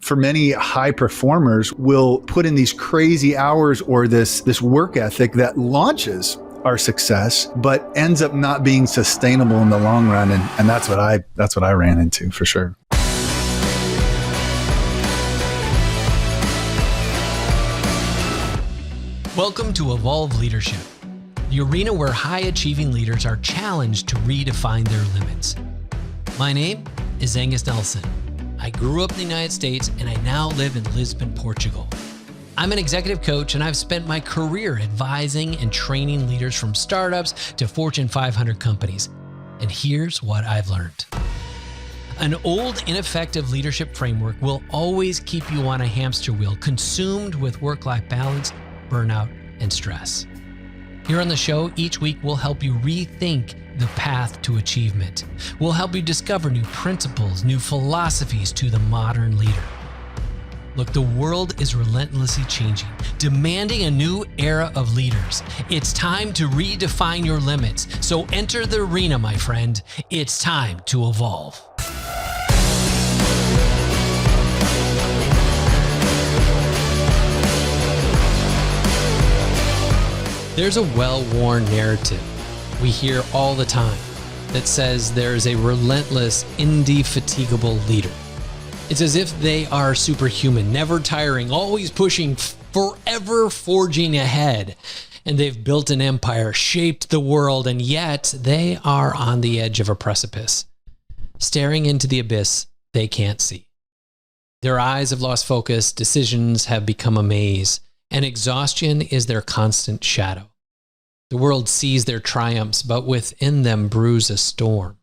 for many high performers will put in these crazy hours or this work ethic that launches our success, but ends up not being sustainable in the long run. And that's what I ran into for sure. Welcome to Evolve Leadership, the arena where high-achieving leaders are challenged to redefine their limits. My name is Angus Nelson. I grew up in the United States and I now live in Lisbon, Portugal. I'm an executive coach and I've spent my career advising and training leaders from startups to Fortune 500 companies. And here's what I've learned. An old, ineffective leadership framework will always keep you on a hamster wheel, consumed with work-life balance, burnout, and stress. Here on the show, each week we'll help you rethink the path to achievement. We'll help you discover new principles, new philosophies to the modern leader. Look, the world is relentlessly changing, demanding a new era of leaders. It's time to redefine your limits. So enter the arena, my friend. It's time to evolve. There's a well-worn narrative we hear all the time that says there is a relentless, indefatigable leader. It's as if they are superhuman, never tiring, always pushing, forever forging ahead. And they've built an empire, shaped the world, and yet they are on the edge of a precipice, staring into the abyss they can't see. Their eyes have lost focus, decisions have become a maze, and exhaustion is their constant shadow. The world sees their triumphs, but within them brews a storm.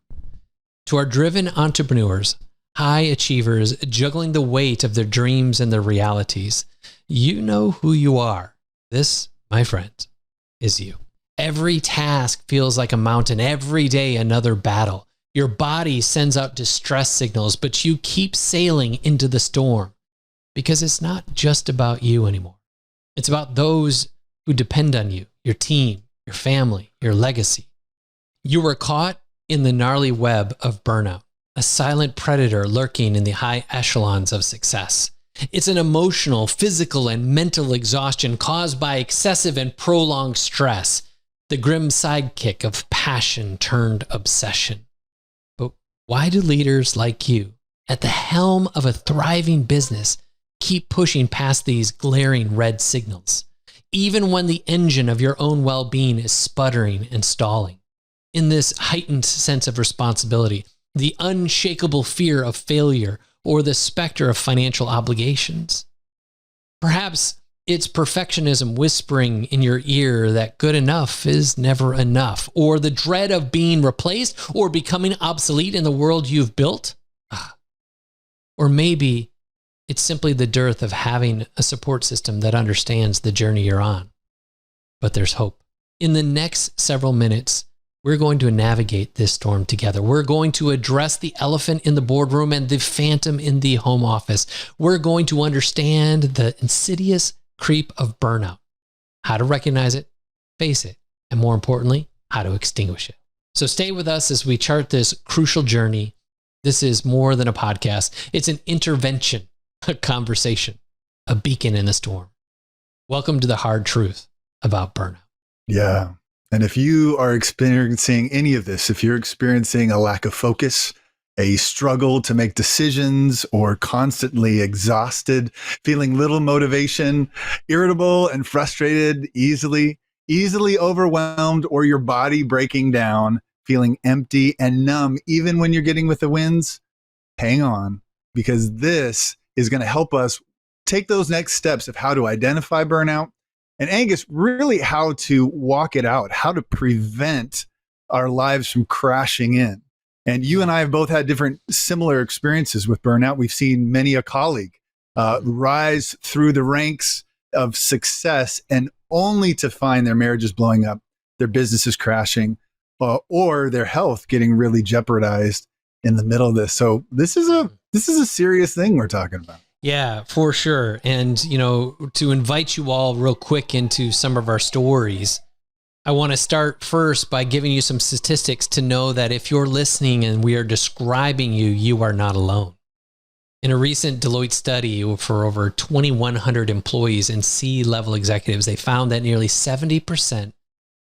To our driven entrepreneurs, high achievers juggling the weight of their dreams and their realities, you know who you are. This, my friend, is you. Every task feels like a mountain. Every day, another battle. Your body sends out distress signals, but you keep sailing into the storm because it's not just about you anymore. It's about those who depend on you, your team, your family, your legacy. You were caught in the gnarly web of burnout, a silent predator lurking in the high echelons of success. It's an emotional, physical, and mental exhaustion caused by excessive and prolonged stress, the grim sidekick of passion turned obsession. But why do leaders like you, at the helm of a thriving business, keep pushing past these glaring red signals, even when the engine of your own well-being is sputtering and stalling? In this heightened sense of responsibility, the unshakable fear of failure, or the specter of financial obligations? Perhaps it's perfectionism whispering in your ear that good enough is never enough, or the dread of being replaced or becoming obsolete in the world you've built. Or maybe it's simply the dearth of having a support system that understands the journey you're on. But there's hope. In the next several minutes, we're going to navigate this storm together. We're going to address the elephant in the boardroom and the phantom in the home office. We're going to understand the insidious creep of burnout, how to recognize it, face it, and more importantly, how to extinguish it. So stay with us as we chart this crucial journey. This is more than a podcast. It's an intervention, a conversation, a beacon in the storm. Welcome to the hard truth about burnout. Yeah. And if you are experiencing any of this, if you're experiencing a lack of focus, a struggle to make decisions, or constantly exhausted, feeling little motivation, irritable and frustrated, easily overwhelmed, or your body breaking down, feeling empty and numb, even when you're getting with the winds, hang on, because this is going to help us take those next steps of how to identify burnout. And Angus, really how to walk it out, how to prevent our lives from crashing in. And you and I have both had different similar experiences with burnout. We've seen many a colleague rise through the ranks of success and only to find their marriages blowing up, their businesses crashing, or their health getting really jeopardized in the middle of this. So this is a serious thing we're talking about. Yeah, for sure. And, to invite you all real quick into some of our stories, I want to start first by giving you some statistics to know that if you're listening and we are describing you, you are not alone. In a recent Deloitte study for over 2,100 employees and C-level executives, they found that nearly 70%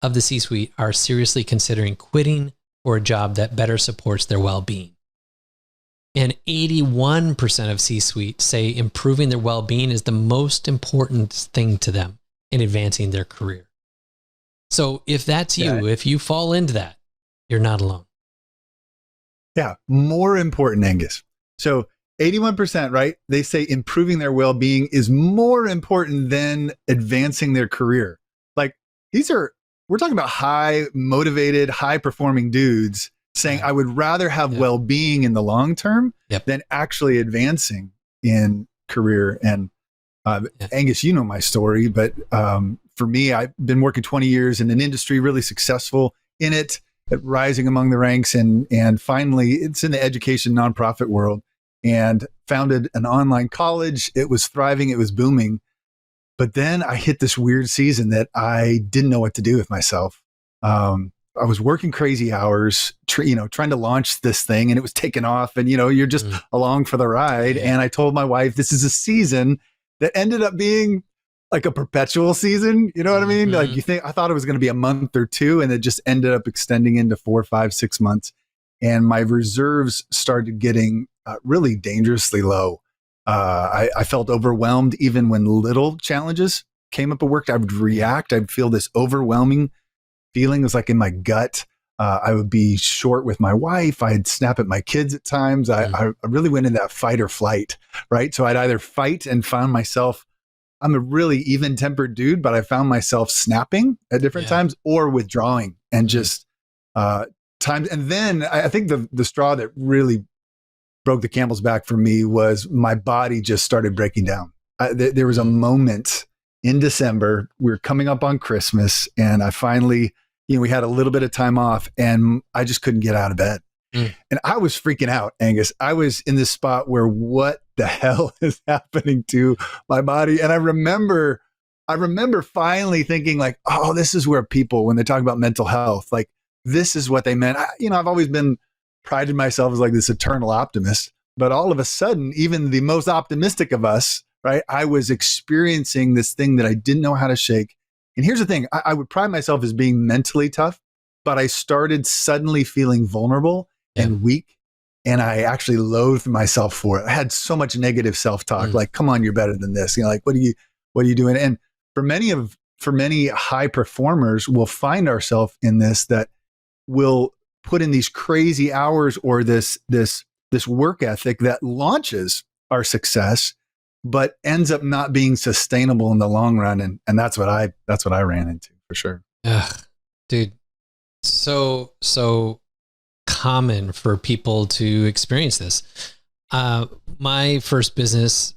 of the C-suite are seriously considering quitting for a job that better supports their well-being. And 81% of C-suite say improving their well-being is the most important thing to them in advancing their career. So if that's you, if you fall into that, you're not alone. Yeah, more important, Angus. So 81%, right? They say improving their well-being is more important than advancing their career. Like we're talking about high motivated, high performing dudes saying, I would rather have well-being in the long term than actually advancing in career. And Angus, you know my story, but for me, I've been working 20 years in an industry, really successful in it, rising among the ranks. And finally, it's in the education nonprofit world, and founded an online college. It was thriving. It was booming. But then I hit this weird season that I didn't know what to do with myself. I was working crazy hours, trying to launch this thing, and it was taking off, and, you're just along for the ride. And I told my wife, this is a season that ended up being like a perpetual season. You know what I mean? Like I thought it was going to be a month or two, and it just ended up extending into 4, 5, 6 months. And my reserves started getting really dangerously low. I felt overwhelmed even when little challenges came up at work. I would react. I'd feel this overwhelming feeling. It was like in my gut. I would be short with my wife. I'd snap at my kids at times. I really went into that fight or flight, right? So I'd either fight and found myself, I'm a really even-tempered dude, but I found myself snapping at different times, or withdrawing and just times. And then I think the straw that really broke the camel's back for me was my body just started breaking down. There was a moment in December, we were coming up on Christmas, and I finally, we had a little bit of time off, and I just couldn't get out of bed. And I was freaking out, Angus. I was in this spot where what the hell is happening to my body? And I remember finally thinking like, oh, this is where people, when they talk about mental health, like this is what they meant. I've always prided myself as like this eternal optimist, but all of a sudden, even the most optimistic of us, right? I was experiencing this thing that I didn't know how to shake. And here's the thing, I would pride myself as being mentally tough, but I started suddenly feeling vulnerable and weak. And I actually loathed myself for it. I had so much negative self-talk, like, come on, you're better than this. Like, what are you doing? And for many high performers, we'll find ourselves in this, that will put in these crazy hours or this work ethic that launches our success, but ends up not being sustainable in the long run. And that's what I ran into for sure. Ugh, dude, so common for people to experience this. My first business,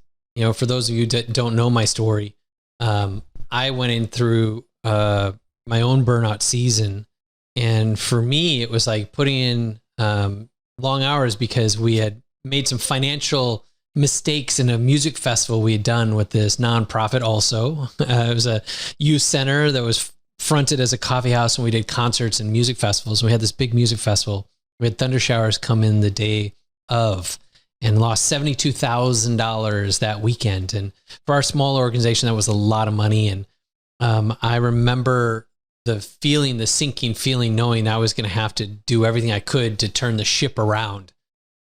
for those of you that don't know my story, I went in through my own burnout season. And for me, it was like putting in long hours because we had made some financial mistakes in a music festival we had done with this nonprofit also. It was a youth center that was fronted as a coffee house, and we did concerts and music festivals. We had this big music festival. We had thunder showers come in the day of, and lost $72,000 that weekend. And for our small organization, that was a lot of money. And I remember the sinking feeling, knowing I was going to have to do everything I could to turn the ship around.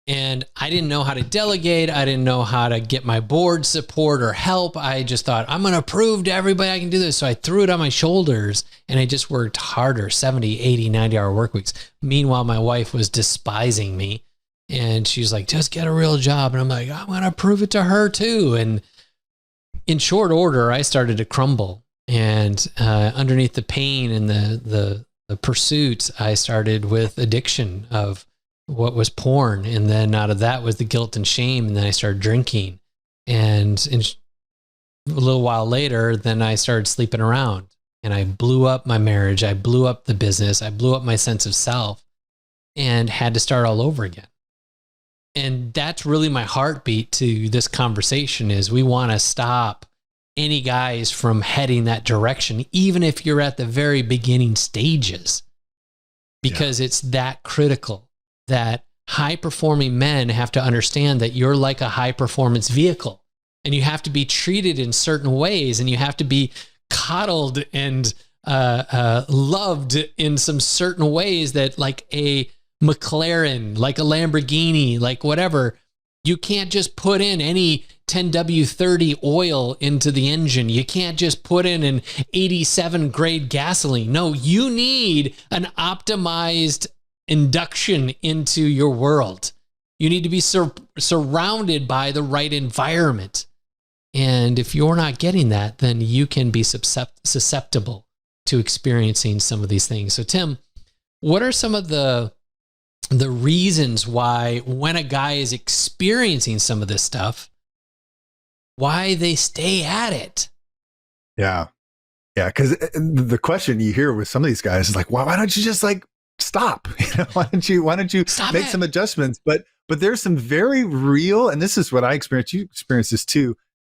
And I didn't know how to delegate. I didn't know how to get my board support or help. I just thought, I'm going to prove to everybody I can do this. So I threw it on my shoulders, and I just worked harder, 70, 80, 90-hour work weeks. Meanwhile, my wife was despising me, and she's like, just get a real job. And I'm like, I'm going to prove it to her too. And in short order, I started to crumble. And underneath the pain and the pursuits, I started with addiction of what was porn. And then out of that was the guilt and shame. And then I started drinking. And a little while later, then I started sleeping around, and I blew up my marriage. I blew up the business. I blew up my sense of self, and had to start all over again. And that's really my heartbeat to this conversation, is we want to stop any guys from heading that direction, even if you're at the very beginning stages, because it's that critical that high performing men have to understand that you're like a high performance vehicle, and you have to be treated in certain ways, and you have to be coddled and loved in some certain ways that, like a McLaren, like a Lamborghini, like whatever, you can't just put in any 10W30 oil into the engine. You can't just put in an 87 grade gasoline. No, you need an optimized induction into your world. You need to be surrounded by the right environment. And if you're not getting that, then you can be susceptible to experiencing some of these things. So Tim, what are some of the reasons why, when a guy is experiencing some of this stuff, why they stay at it? Yeah. Because the question you hear with some of these guys is like, why don't you just like stop? Why don't you Stop make it. some adjustments? But there's some very real, and this is what I experienced. You experienced this too.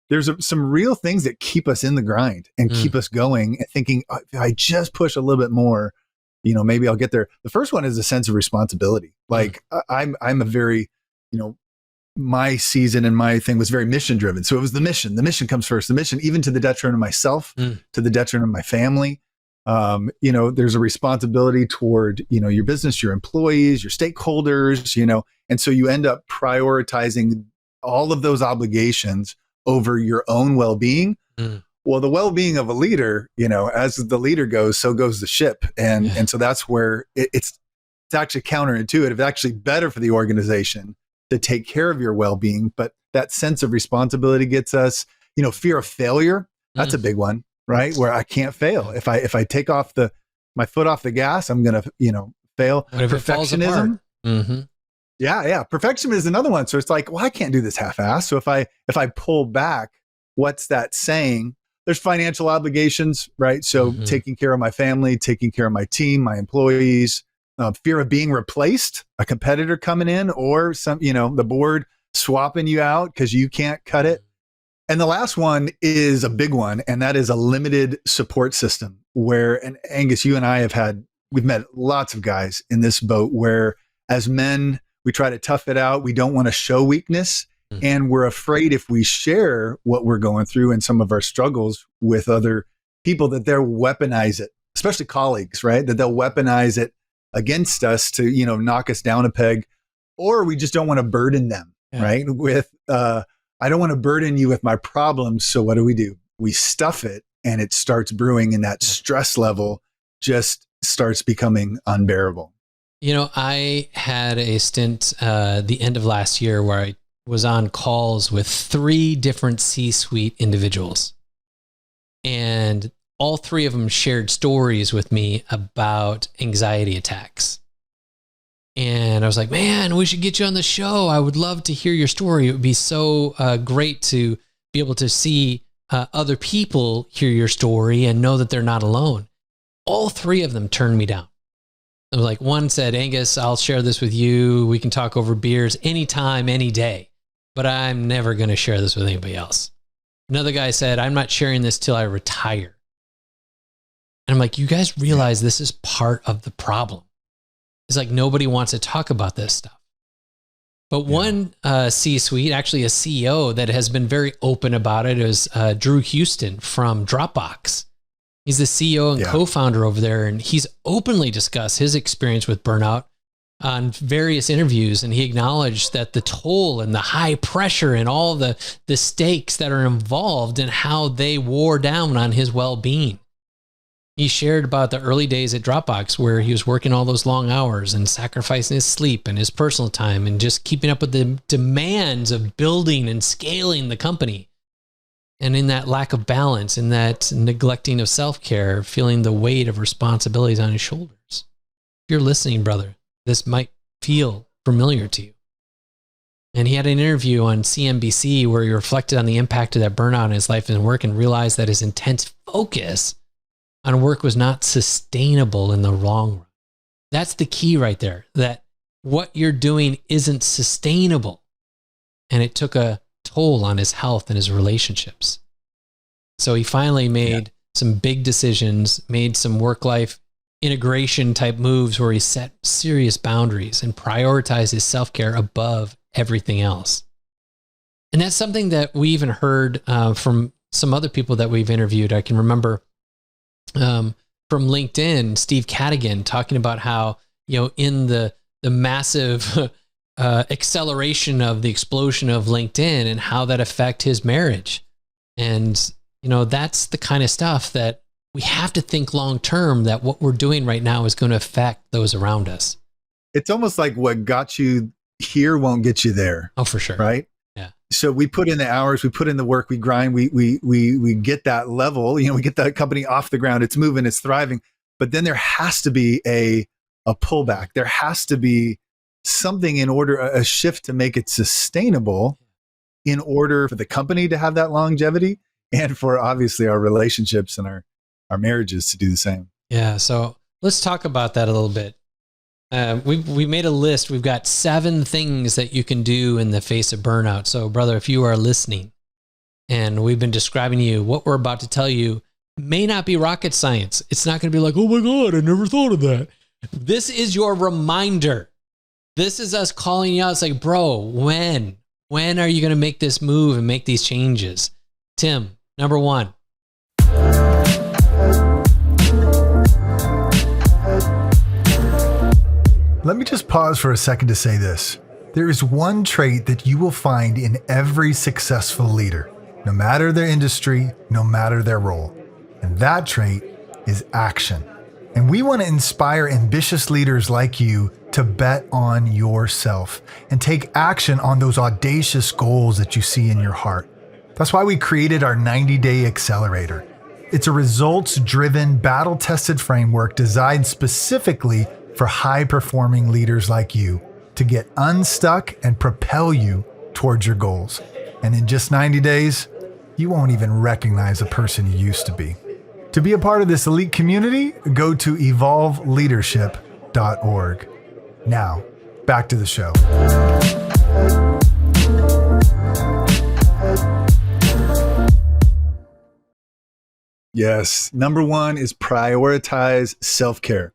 There's some real things that keep us in the grind and keep us going and thinking, if I just push a little bit more, maybe I'll get there. The first one is a sense of responsibility. Like I'm a very, my season and my thing was very mission driven. So it was the mission. The mission comes first. The mission, even to the detriment of myself, to the detriment of my family. There's a responsibility toward, your business, your employees, your stakeholders, and so you end up prioritizing all of those obligations over your own well-being. Well, the well-being of a leader, as the leader goes, so goes the ship. And so that's where it's actually counterintuitive. It's actually better for the organization to take care of your well-being. But that sense of responsibility gets us, fear of failure. That's a big one, right? Where I can't fail. If I take off my foot off the gas, I'm going to fail. What if it falls apart? Perfectionism. Yeah. Perfectionism is another one. So it's like, well, I can't do this half-assed. So if I pull back, what's that saying? There's financial obligations, right? So taking care of my family, taking care of my team, my employees, fear of being replaced, a competitor coming in, or the board swapping you out because you can't cut it. And the last one is a big one, and that is a limited support system where, and Angus, you and I we've met lots of guys in this boat where as men, we try to tough it out. We don't want to show weakness. And we're afraid if we share what we're going through and some of our struggles with other people, that they'll weaponize it, especially colleagues, right? That they'll weaponize it against us to, knock us down a peg, or we just don't want to burden them, right? With, I don't want to burden you with my problems. So what do? We stuff it, and it starts brewing, and that stress level just starts becoming unbearable. I had a stint the end of last year where I was on calls with 3 different C-suite individuals. And all 3 of them shared stories with me about anxiety attacks. And I was like, man, we should get you on the show. I would love to hear your story. It would be so great to be able to see other people hear your story and know that they're not alone. All 3 of them turned me down. I was like, one said, Angus, I'll share this with you. We can talk over beers anytime, any day, but I'm never going to share this with anybody else. Another guy said, I'm not sharing this till I retire. And I'm like, you guys realize this is part of the problem. It's like nobody wants to talk about this stuff. But one C-suite, actually a CEO that has been very open about it, is Drew Houston from Dropbox. He's the CEO and co-founder over there, and he's openly discussed his experience with burnout on various interviews, and he acknowledged that the toll and the high pressure and all the stakes that are involved and how they wore down on his well-being. He shared about the early days at Dropbox where he was working all those long hours and sacrificing his sleep and his personal time and just keeping up with the demands of building and scaling the company. And in that lack of balance, in that neglecting of self-care, feeling the weight of responsibilities on his shoulders. If you're listening, brother, this might feel familiar to you. And he had an interview on CNBC where he reflected on the impact of that burnout in his life and work and realized that his intense focus on work was not sustainable in the long run. That's the key right there, that what you're doing isn't sustainable. And it took a toll on his health and his relationships. So he finally made some big decisions, made some work-life integration type moves where he set serious boundaries and prioritized his self-care above everything else. And that's something that we even heard from some other people that we've interviewed. I can remember from LinkedIn, Steve Cadigan talking about how, in the massive acceleration of the explosion of LinkedIn and how that affect his marriage. And, that's the kind of stuff that we have to think long-term, that what we're doing right now is going to affect those around us. It's almost like what got you here won't get you there. Oh, for sure. Right? Yeah. So we put in the hours, we put in the work, we grind, we get that level, we get that company off the ground, it's moving, it's thriving. But then there has to be a pullback. There has to be something in order, a shift to make it sustainable in order for the company to have that longevity and for obviously our relationships and our marriages to do the same. Yeah. So let's talk about that a little bit. We made a list. We've got 7 things that you can do in the face of burnout. So brother, if you are listening and we've been describing to you, what we're about to tell you may not be rocket science. It's not going to be like, oh my God, I never thought of that. This is your reminder. This is us calling you out. It's like, bro, when are you going to make this move and make these changes? Tim, number 1. Let me just pause for a second to say this. There is one trait that you will find in every successful leader, no matter their industry, no matter their role. And that trait is action. And we want to inspire ambitious leaders like you to bet on yourself and take action on those audacious goals that you see in your heart. That's why we created our 90-day accelerator. It's a results-driven, battle-tested framework designed specifically for high-performing leaders like you to get unstuck and propel you towards your goals. And in just 90 days, you won't even recognize the person you used to be. To be a part of this elite community, go to evolveleadership.org. Now, back to the show. Yes. Number 1 is prioritize self-care.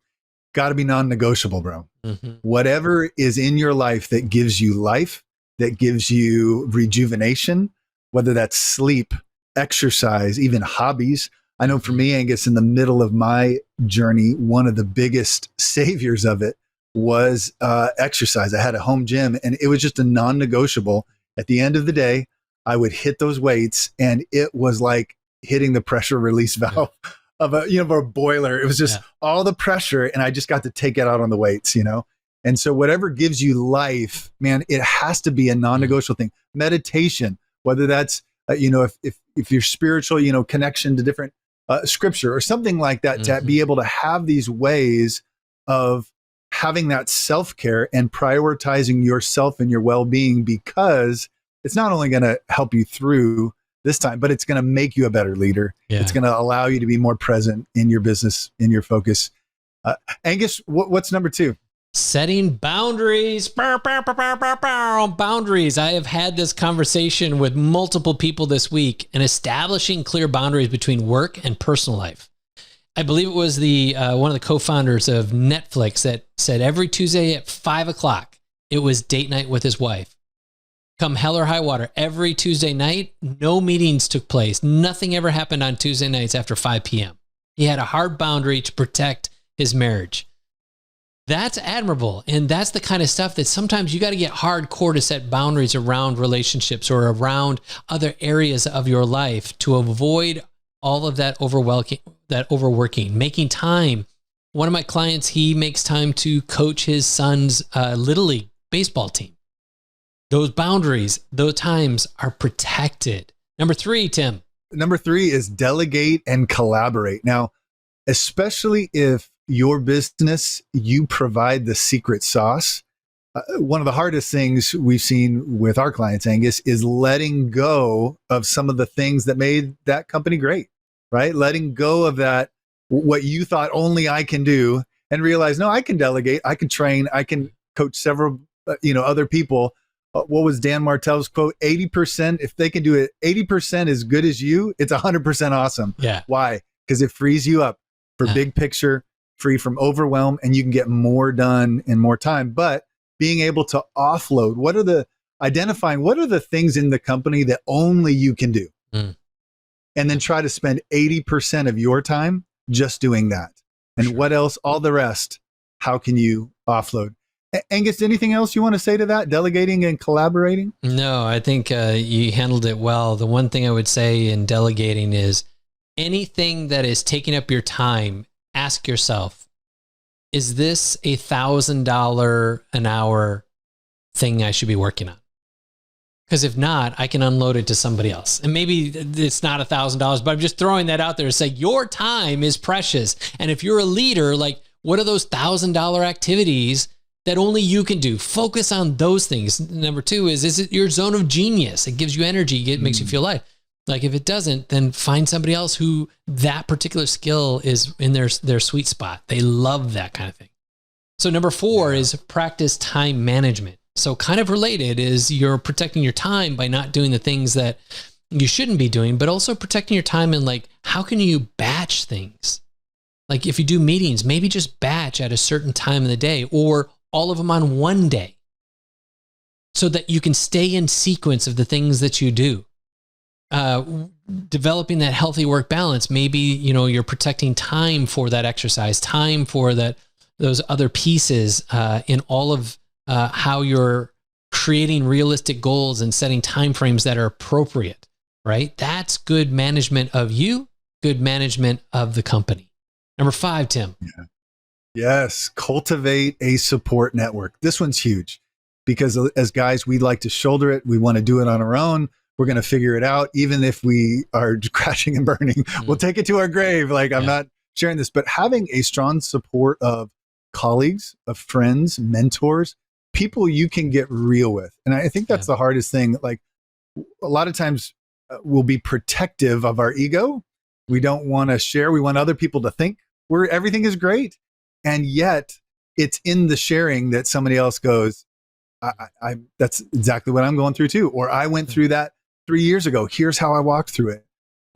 Got to be non-negotiable, bro. Mm-hmm. Whatever is in your life, that gives you rejuvenation, whether that's sleep, exercise, even hobbies. I know for me, Angus, in the middle of my journey, one of the biggest saviors of it was exercise. I had a home gym and it was just a non-negotiable. At the end of the day, I would hit those weights and it was like hitting the pressure release valve of a boiler. It was just all the pressure and I just got to take it out on the weights, And so whatever gives you life, man, it has to be a non-negotiable thing. Meditation, whether that's, if you're spiritual, connection to different scripture or something like that, to be able to have these ways of having that self-care and prioritizing yourself and your well-being, because it's not only going to help you through this time, but it's going to make you a better leader. Yeah. It's going to allow you to be more present in your business, in your focus. Angus, what's number 2? Setting boundaries. Boundaries. I have had this conversation with multiple people this week, and establishing clear boundaries between work and personal life. I believe it was the one of the co-founders of Netflix that said every Tuesday at 5:00, it was date night with his wife. Come hell or high water, every Tuesday night, no meetings took place. Nothing ever happened on Tuesday nights after 5 p.m. He had a hard boundary to protect his marriage. That's admirable. And that's the kind of stuff that sometimes you got to get hardcore to set boundaries around relationships or around other areas of your life to avoid all of that overworking, making time. One of my clients, he makes time to coach his son's Little League baseball team. Those boundaries, those times are protected. Number 3, Tim. Number 3 is delegate and collaborate. Now, especially if your business, you provide the secret sauce. One of the hardest things we've seen with our clients, Angus, is letting go of some of the things that made that company great, right? Letting go of that, what you thought only I can do, and realize, no, I can delegate, I can train, I can coach several, other people. What was Dan Martell's quote? 80%, if they can do it, 80% as good as you, it's 100% awesome. Yeah. Why? Because it frees you up for big picture, free from overwhelm, and you can get more done in more time. But being able to offload, identifying what are the things in the company that only you can do, and then try to spend 80% of your time just doing that. And what else, all the rest, how can you offload? Angus, anything else you want to say to that? Delegating and collaborating? No, I think you handled it well. The one thing I would say in delegating is anything that is taking up your time, ask yourself, is this $1,000 an hour thing I should be working on? Because if not, I can unload it to somebody else. And maybe it's not $1,000, but I'm just throwing that out there to say your time is precious. And if you're a leader, like, what are those $1,000 activities that only you can do? Focus on those things. Number two is it your zone of genius? It gives you energy. It makes you feel alive. Like if it doesn't, then find somebody else who that particular skill is in their sweet spot. They love that kind of thing. So number four is practice time management. So kind of related is you're protecting your time by not doing the things that you shouldn't be doing, but also protecting your time in like, how can you batch things? Like if you do meetings, maybe just batch at a certain time of the day or all of them on one day so that you can stay in sequence of the things that you do. Developing that healthy work balance. Maybe, you're protecting time for that exercise, time for those other pieces in all of how you're creating realistic goals and setting timeframes that are appropriate, right? That's good management of you, good management of the company. Number 5, Tim. Yeah. Yes, cultivate a support network. This one's huge because as guys, we like to shoulder it. We want to do it on our own. We're going to figure it out. Even if we are crashing and burning, we'll take it to our grave. Like I'm not sharing this, but having a strong support of colleagues, of friends, mentors, people you can get real with. And I think that's the hardest thing. Like a lot of times we'll be protective of our ego. We don't want to share. We want other people to think everything is great. And yet it's in the sharing that somebody else goes, that's exactly what I'm going through too. Or I went through that 3 years ago. Here's how I walked through it.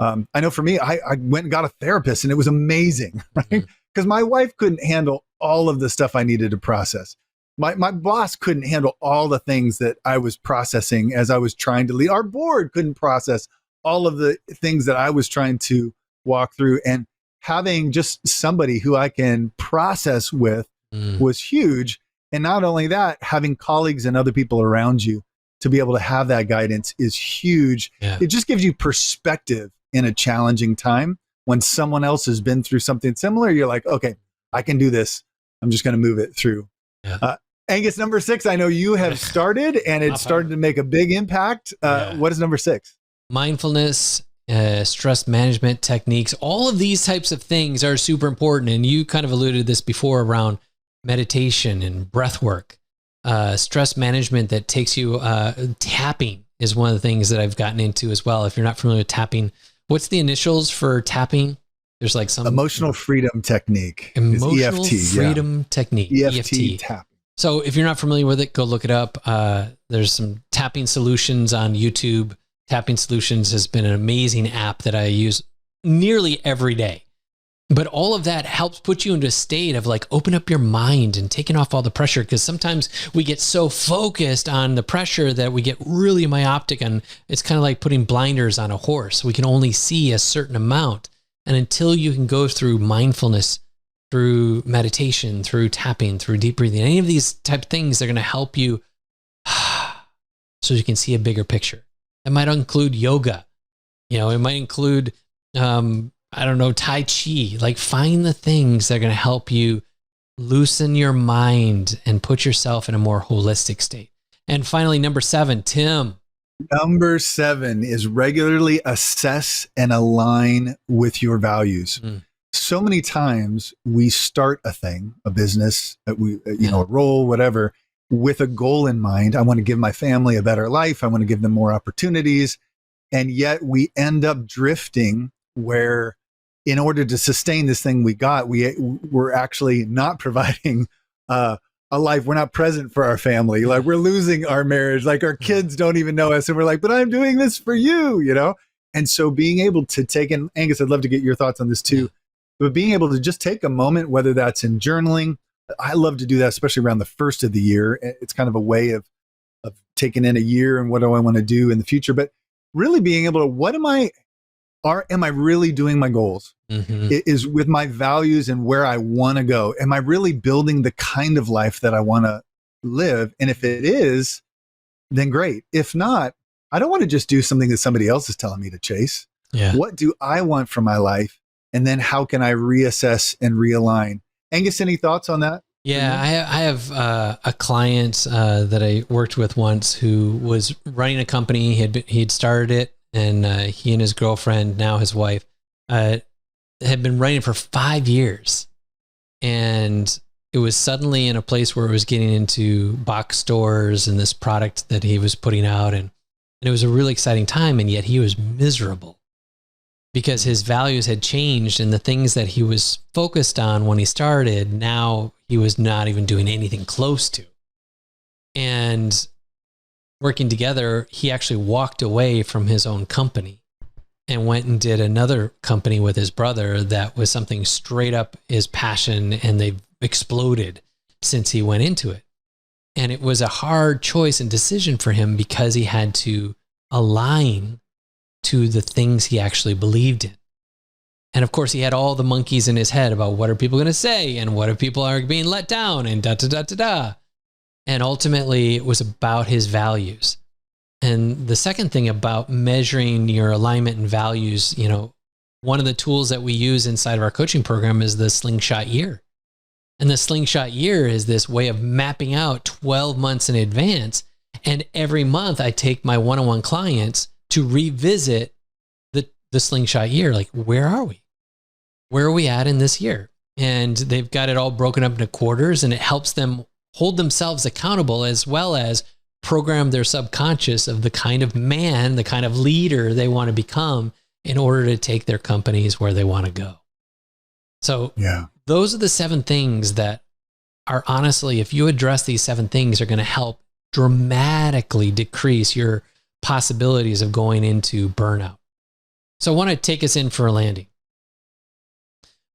I know for me, I went and got a therapist and it was amazing, right? Because my wife couldn't handle all of the stuff I needed to process. My boss couldn't handle all the things that I was processing as I was trying to lead. Our board couldn't process all of the things that I was trying to walk through. And having just somebody who I can process with was huge. And not only that, having colleagues and other people around you to be able to have that guidance is huge. Yeah. It just gives you perspective in a challenging time. When someone else has been through something similar, you're like, okay, I can do this. I'm just going to move it through. Yeah. Angus, number 6, I know you have started and it started to make a big impact. What is number 6? Mindfulness, stress management techniques. All of these types of things are super important. And you kind of alluded to this before around meditation and breath work. Stress management that takes you, tapping is one of the things that I've gotten into as well. If you're not familiar with tapping, what's the initials for tapping? There's like some emotional freedom technique. Emotional EFT, freedom technique. EFT tapping. So if you're not familiar with it, go look it up. There's some tapping solutions on YouTube. Tapping Solutions has been an amazing app that I use nearly every day. But all of that helps put you into a state of like, open up your mind and taking off all the pressure. Because sometimes we get so focused on the pressure that we get really myopic, and it's kind of like putting blinders on a horse. We can only see a certain amount. And until you can go through mindfulness, through meditation, through tapping, through deep breathing, any of these type of things, they're going to help you so you can see a bigger picture. It might include yoga. It might include, Tai Chi. Like find the things that are going to help you loosen your mind and put yourself in a more holistic state. And finally, number 7, Tim. Number 7 is regularly assess and align with your values. So many times we start a thing, a business, a role, whatever, with a goal in mind. I want to give my family a better life. I want to give them more opportunities. And yet we end up drifting where in order to sustain this thing we got, we're actually not providing a life. We're not present for our family. Like we're losing our marriage. Like our kids don't even know us. And we're like, but I'm doing this for you, And so being able to take in, Angus, I'd love to get your thoughts on this too. but being able to just take a moment, whether that's in journaling. I love to do that, especially around the first of the year. It's kind of a way of taking in a year and what do I want to do in the future, but really being able to, am I really doing my goals? Is with my values and where I want to go? Am I really building the kind of life that I want to live? And if it is, then great. If not, I don't want to just do something that somebody else is telling me to chase. Yeah. What do I want from my life? And then how can I reassess and realign? Angus, any thoughts on that? Yeah, I have a client that I worked with once who was running a company. He'd started it, and he and his girlfriend, now his wife, had been running it for 5 years. And it was suddenly in a place where it was getting into box stores and this product that he was putting out. And it was a really exciting time. And yet he was miserable because his values had changed, and the things that he was focused on when he started, now he was not even doing anything close to. And working together, he actually walked away from his own company and went and did another company with his brother that was something straight up his passion, and they've exploded since he went into it. And it was a hard choice and decision for him because he had to align to the things he actually believed in. And of course, he had all the monkeys in his head about what are people going to say, and what if people are being let down, and da da da da da. And ultimately, it was about his values. And the second thing about measuring your alignment and values, one of the tools that we use inside of our coaching program is the Slingshot Year. And the Slingshot Year is this way of mapping out 12 months in advance. And every month I take my one-on-one clients to revisit the Slingshot Year. Like, where are we? Where are we at in this year? And they've got it all broken up into quarters, and it helps them hold themselves accountable as well as program their subconscious of the kind of man, the kind of leader they want to become in order to take their companies where they want to go. So those are the 7 things that are, honestly, if you address these 7 things, are going to help dramatically decrease your possibilities of going into burnout. So I want to take us in for a landing.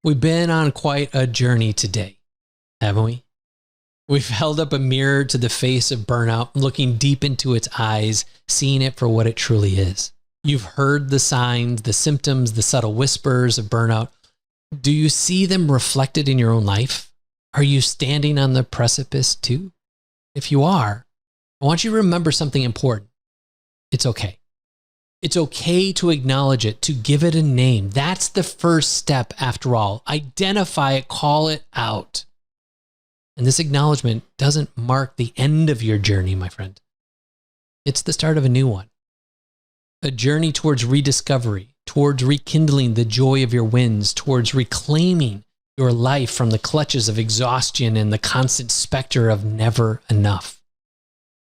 We've been on quite a journey today, haven't we? We've held up a mirror to the face of burnout, looking deep into its eyes, seeing it for what it truly is. You've heard the signs, the symptoms, the subtle whispers of burnout. Do you see them reflected in your own life? Are you standing on the precipice too? If you are, I want you to remember something important. It's okay. It's okay to acknowledge it, to give it a name. That's the first step after all. Identify it, call it out. And this acknowledgement doesn't mark the end of your journey, my friend. It's the start of a new one. A journey towards rediscovery, towards rekindling the joy of your wins, towards reclaiming your life from the clutches of exhaustion and the constant specter of never enough.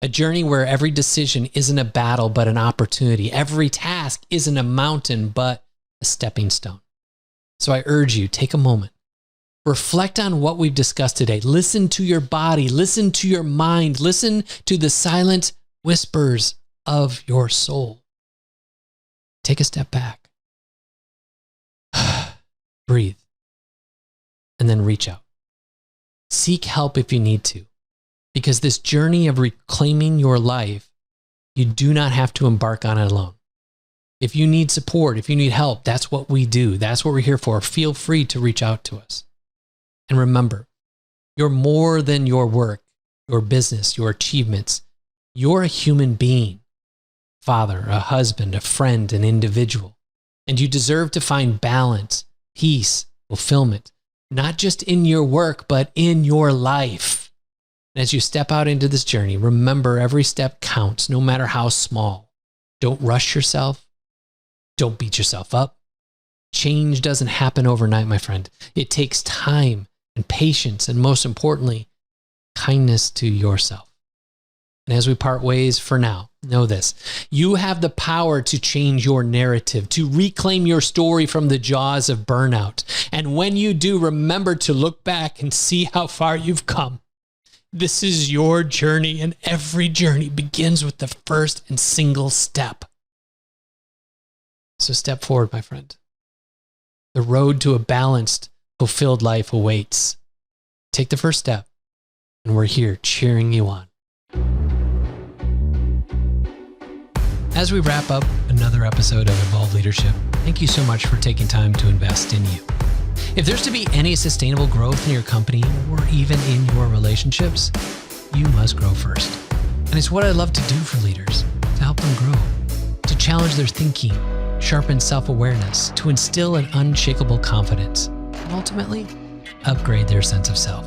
A journey where every decision isn't a battle, but an opportunity. Every task isn't a mountain, but a stepping stone. So I urge you, take a moment. Reflect on what we've discussed today. Listen to your body. Listen to your mind. Listen to the silent whispers of your soul. Take a step back. Breathe. And then reach out. Seek help if you need to. Because this journey of reclaiming your life, you do not have to embark on it alone. If you need support, if you need help, that's what we do. That's what we're here for. Feel free to reach out to us. And remember, you're more than your work, your business, your achievements. You're a human being, father, a husband, a friend, an individual. And you deserve to find balance, peace, fulfillment, not just in your work, but in your life. As you step out into this journey, remember every step counts, no matter how small. Don't rush yourself. Don't beat yourself up. Change doesn't happen overnight, my friend. It takes time and patience, and most importantly, kindness to yourself. And as we part ways for now, know this. You have the power to change your narrative, to reclaim your story from the jaws of burnout. And when you do, remember to look back and see how far you've come. This is your journey, and every journey begins with the first and single step. So step forward, my friend. The road to a balanced, fulfilled life awaits. Take the first step, and we're here cheering you on. As we wrap up another episode of Evolve Leadership, thank you so much for taking time to invest in you. If there's to be any sustainable growth in your company or even in your relationships, you must grow first. And it's what I love to do for leaders, to help them grow, to challenge their thinking, sharpen self-awareness, to instill an unshakable confidence, and ultimately upgrade their sense of self.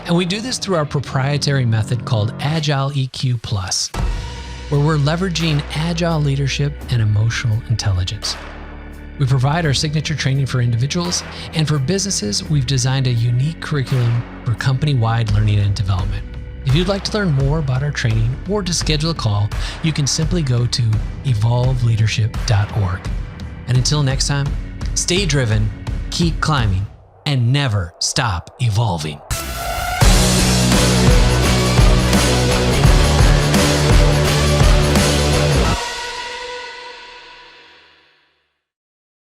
And we do this through our proprietary method called Agile EQ Plus, where we're leveraging agile leadership and emotional intelligence. We provide our signature training for individuals, and for businesses, we've designed a unique curriculum for company-wide learning and development. If you'd like to learn more about our training or to schedule a call, you can simply go to evolveleadership.org. And until next time, stay driven, keep climbing, and never stop evolving.